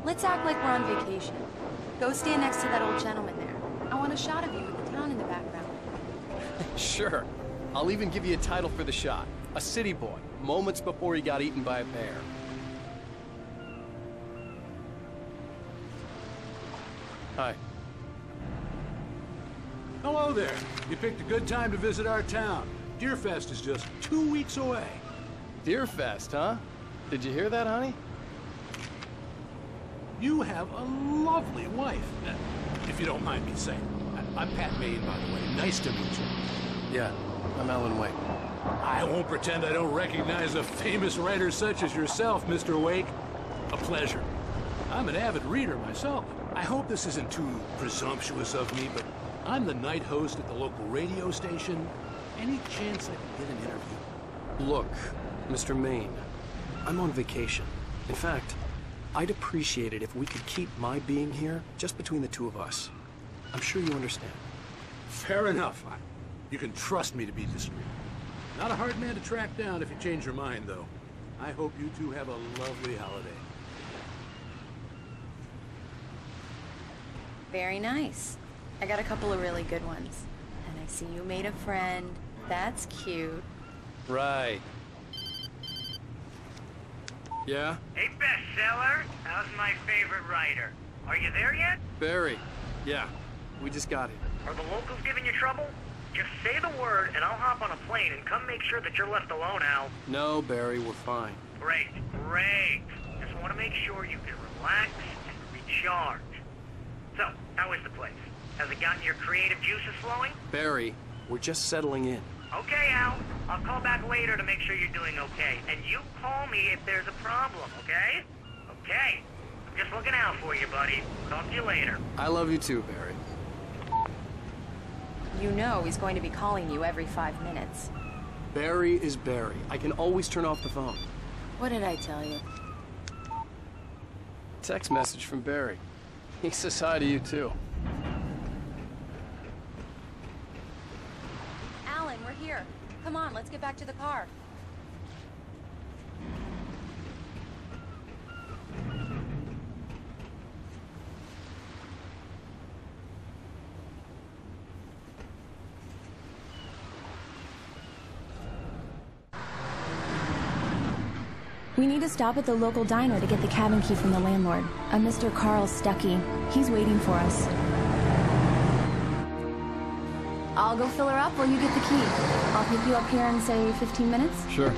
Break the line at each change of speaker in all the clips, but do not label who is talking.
Let's act like we're on vacation. Go stand next to that old gentleman there. I want a shot of you with the town in the background.
Sure. I'll even give you a title for the shot. A city boy, moments before he got eaten by a bear. Hi.
Hello there. You picked a good time to visit our town. Deerfest is just 2 weeks away.
Deerfest, huh? Did you hear that, honey?
You have a lovely wife, if you don't mind me saying. I'm Pat Maine, by the way. Nice to meet you.
Yeah, I'm Alan Wake.
I won't pretend I don't recognize a famous writer such as yourself, Mr. Wake. A pleasure. I'm an avid reader myself. I hope this isn't too presumptuous of me, but I'm the night host at the local radio station. Any chance I can get an interview?
Look, Mr. Maine, I'm on vacation. In fact, I'd appreciate it if we could keep my being here just between the two of us. I'm sure you understand.
Fair enough. You can trust me to be discreet. Not a hard man to track down if you change your mind, though. I hope you two have a lovely holiday.
Very nice. I got a couple of really good ones. And I see you made a friend. That's cute.
Right. Yeah?
Hey, bestseller. How's my favorite writer? Are you there yet?
Barry. Yeah, we just got here.
Are the locals giving you trouble? Just say the word and I'll hop on a plane and come make sure that you're left alone, Al.
No, Barry, we're fine.
Great, great. Just want to make sure you can relax and recharge. So, how is the place? Has it gotten your creative juices flowing?
Barry, we're just settling in.
Okay, Al. I'll call back later to make sure you're doing okay. And you call me if there's a problem, okay? Okay. I'm just looking out for you, buddy. Talk to you later.
I love you too, Barry.
You know he's going to be calling you every 5 minutes.
Barry is Barry. I can always turn off the phone.
What did I tell you?
Text message from Barry. He says hi to you too.
Alan, we're here. Come on, let's get back to the car.
We need to stop at the local diner to get the cabin key from the landlord, a Mr. Carl Stuckey. He's waiting for us. I'll go fill her up while you get the key. I'll pick you up here in, say, 15 minutes?
Sure.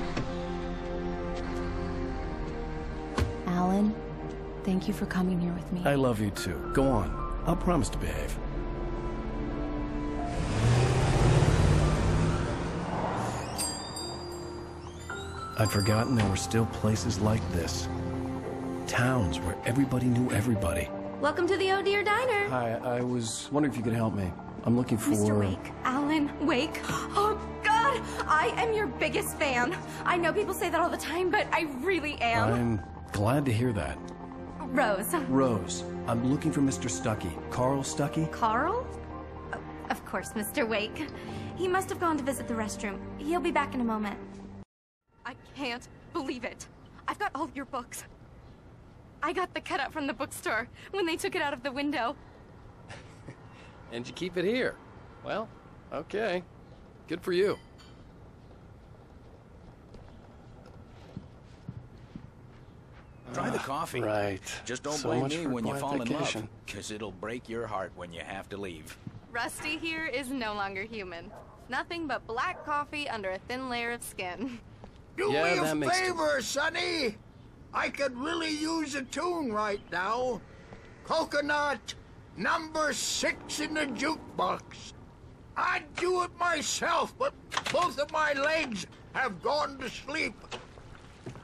Alan, thank you for coming here with me.
I love you too. Go on. I'll promise to behave. I'd forgotten there were still places like this. Towns where everybody knew everybody.
Welcome to the Oh Dear Diner.
Hi, I was wondering if you could help me. I'm looking for...
Mr. Wake. Alan Wake. Oh, God! I am your biggest fan. I know people say that all the time, but I really am.
I'm glad to hear that.
Rose.
Rose, I'm looking for Mr. Stuckey. Carl Stuckey?
Carl? Of course, Mr. Wake. He must have gone to visit the restroom. He'll be back in a moment. I can't believe it. I've got all of your books. I got the cutout from the bookstore when they took it out of the window.
And you keep it here. Well, okay. Good for you.
Try the coffee.
Right.
Just don't
So
blame
much
me
for
when you
quiet
fall in
vacation.
love, because it'll break your heart when you have to leave.
Rusty here is no longer human. Nothing but black coffee under a thin layer of skin.
Do
Yeah,
me
that
a
makes
favor, Sonny. I could really use a tune right now. Coconut, number 6 in the jukebox. I'd do it myself, but both of my legs have gone to sleep.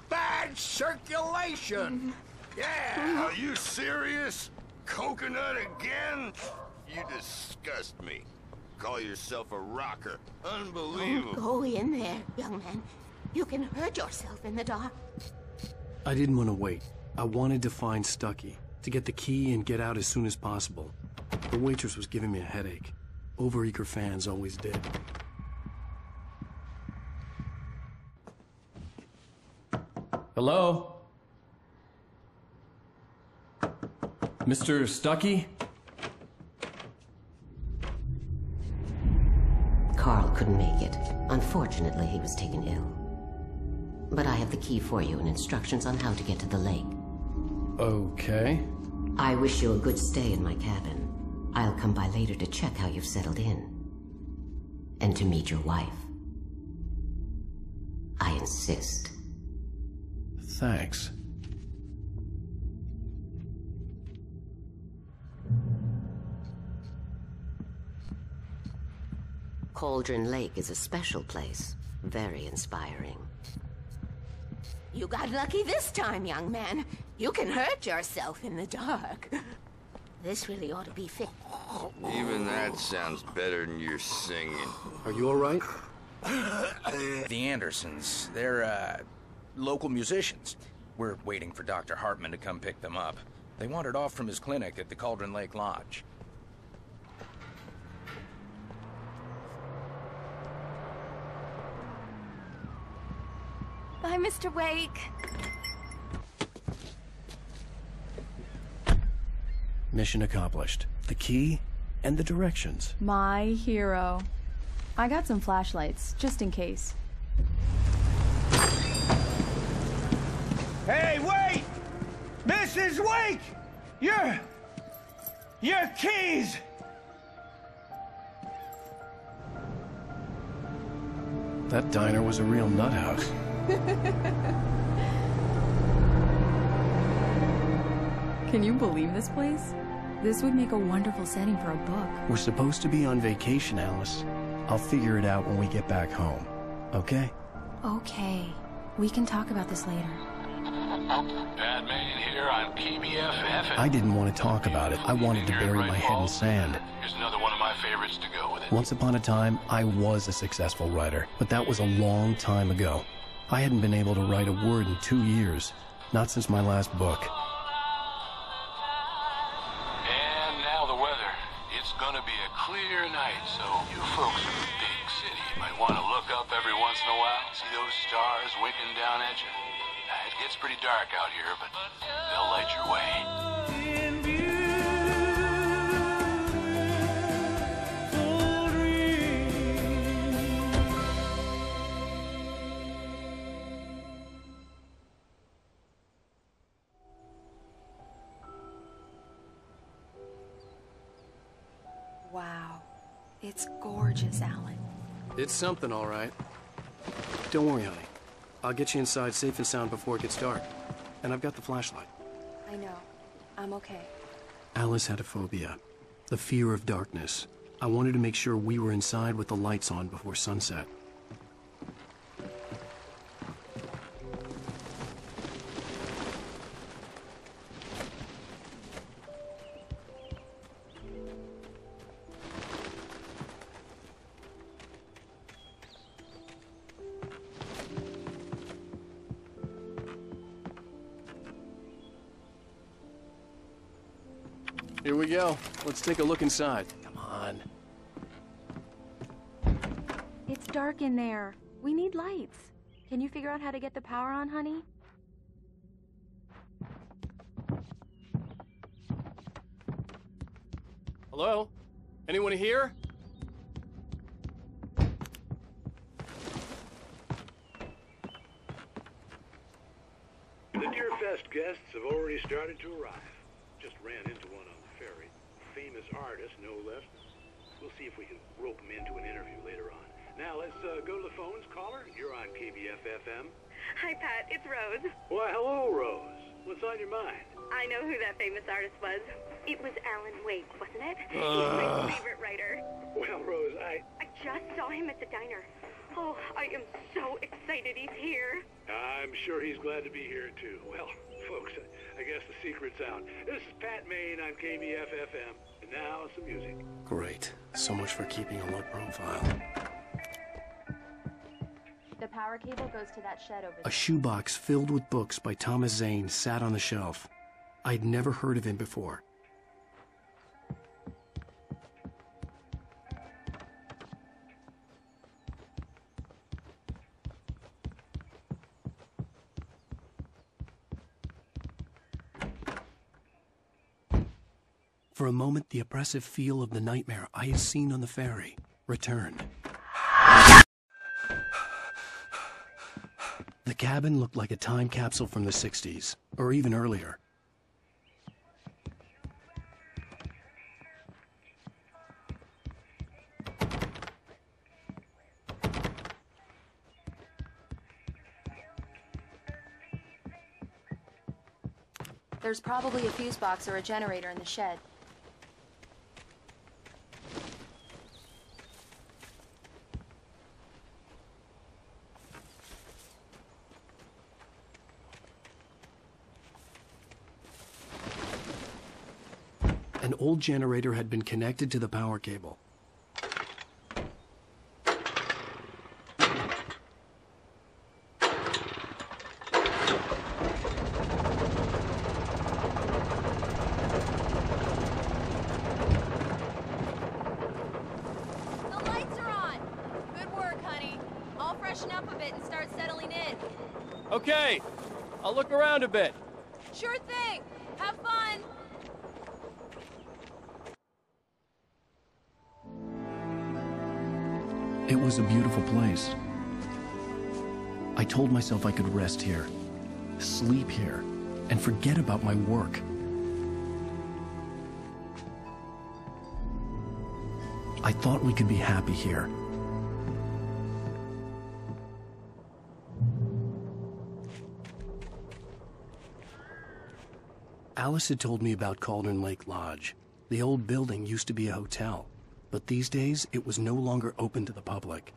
Bad circulation. Yeah.
Are you serious? Coconut again? You disgust me. Call yourself a rocker. Unbelievable.
Go in there, young man. You can hurt yourself in the dark.
I didn't want to wait. I wanted to find Stuckey, to get the key and get out as soon as possible. The waitress was giving me a headache. Overeager fans always did. Hello? Mr. Stuckey?
Carl couldn't make it. Unfortunately, he was taken ill. But I have the key for you and instructions on how to get to the lake.
Okay.
I wish you a good stay in my cabin. I'll come by later to check how you've settled in. And to meet your wife. I insist.
Thanks.
Cauldron Lake is a special place. Very inspiring.
You got lucky this time, young man. You can hurt yourself in the dark. This really ought to be fit.
Even that sounds better than your singing.
Are you all right?
The Andersons, they're, local musicians. We're waiting for Dr. Hartman to come pick them up. They wandered off from his clinic at the Cauldron Lake Lodge.
Bye, Mr. Wake.
Mission accomplished. The key and the directions.
My hero. I got some flashlights, just in case.
Hey, wait! Mrs. Wake! Your keys!
That diner was a real nut house.
Can you believe this place? This would make a wonderful setting for a book.
We're supposed to be on vacation, Alice. I'll figure it out when we get back home. Okay?
Okay. We can talk about this later.
Pat Main here on KBFF.
I didn't want to talk about it. I wanted to bury my head in sand.
Here's another one of my favorites to go with it.
Once upon a time, I was a successful writer, but that was a long time ago. I hadn't been able to write a word in 2 years. Not since my last book.
And now the weather. It's gonna be a clear night, so you folks in the big city might want to look up every once in a while, see those stars winking down at you. It gets pretty dark out here, but they'll light your way.
Wow. It's gorgeous, Alan.
It's something, all right. Don't worry, honey. I'll get you inside safe and sound before it gets dark. And I've got the flashlight.
I know. I'm okay.
Alice had a phobia. The fear of darkness. I wanted to make sure we were inside with the lights on before sunset. Here we go. Let's take a look inside. Come on.
It's dark in there. We need lights. Can you figure out how to get the power on, honey?
Hello? Anyone here?
The Deerfest guests have already started to arrive. Just ran into one on the ferry. Famous artist, no less. We'll see if we can rope him into an interview later on. Now, let's go to the phones. Caller, you're on KBF-FM.
Hi, Pat. It's Rose.
Why, hello, Rose. What's on your mind?
I know who that famous artist was. It was Alan Wake, wasn't it? He's my favorite writer.
Well, Rose, I
just saw him at the diner. Oh, I am so excited he's here.
I'm sure he's glad to be here, too. Well, folks, I guess the secret's out. This is Pat Main on KBF-FM. And now, some music.
Great. So much for keeping a low profile.
The power cable goes to that shed over there.
A shoebox filled with books by Thomas Zane sat on the shelf. I'd never heard of him before. For a moment, the oppressive feel of the nightmare I had seen on the ferry returned. The cabin looked like a time capsule from the 60s, or even earlier.
There's probably a fuse box or a generator in the shed.
An old generator had been connected to the power cable.
Okay, I'll look around a bit.
Sure thing. Have fun.
It was a beautiful place. I told myself I could rest here, sleep here, and forget about my work. I thought we could be happy here. Alice had told me about Cauldron Lake Lodge. The old building used to be a hotel, but these days it was no longer open to the public.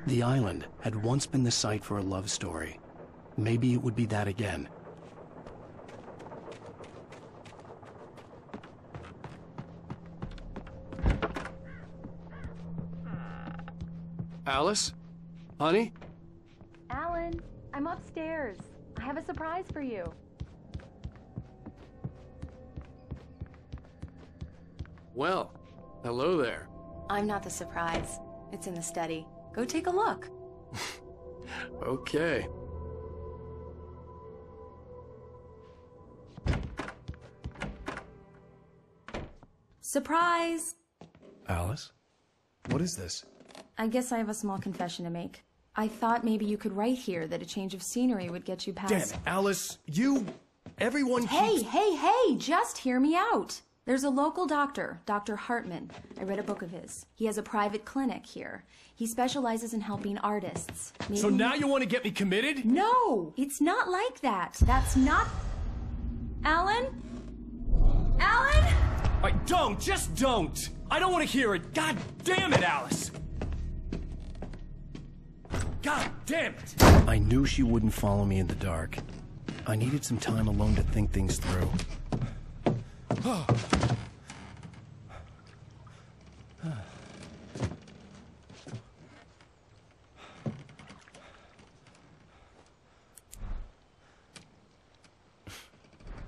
The island had once been the site for a love story. Maybe it would be that again. Alice? Honey?
Alan, I'm upstairs. I have a surprise for you.
Well, hello there.
I'm not the surprise. It's in the study. Go take a look.
Okay.
Surprise!
Alice? What is this?
I guess I have a small confession to make. I thought maybe you could write here that a change of scenery would get you past...
Damn it, Alice, everyone keeps...
Hey, just hear me out. There's a local doctor, Dr. Hartman. I read a book of his. He has a private clinic here. He specializes in helping artists.
So now you want to get me committed?
No, it's not like that. That's not... Alan? Alan?
Just don't! I don't want to hear it! God damn it, Alice! God damn it!
I knew she wouldn't follow me in the dark. I needed some time alone to think things through.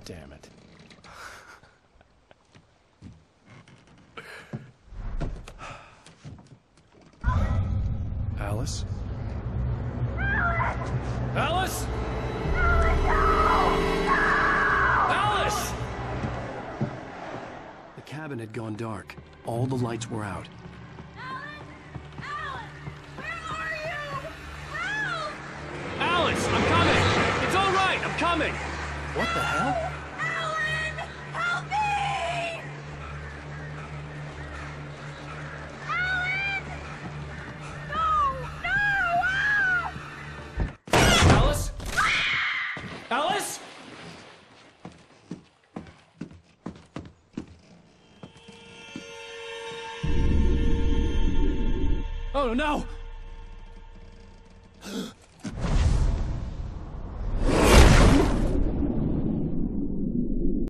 Damn it. Alice?
Alice? Alice!
The cabin had gone dark. All the lights were out.
Alice, I'm coming! It's all right, I'm coming!
What the hell?
Alan! Help me! Alan! No!
Alice? Alice? Oh no!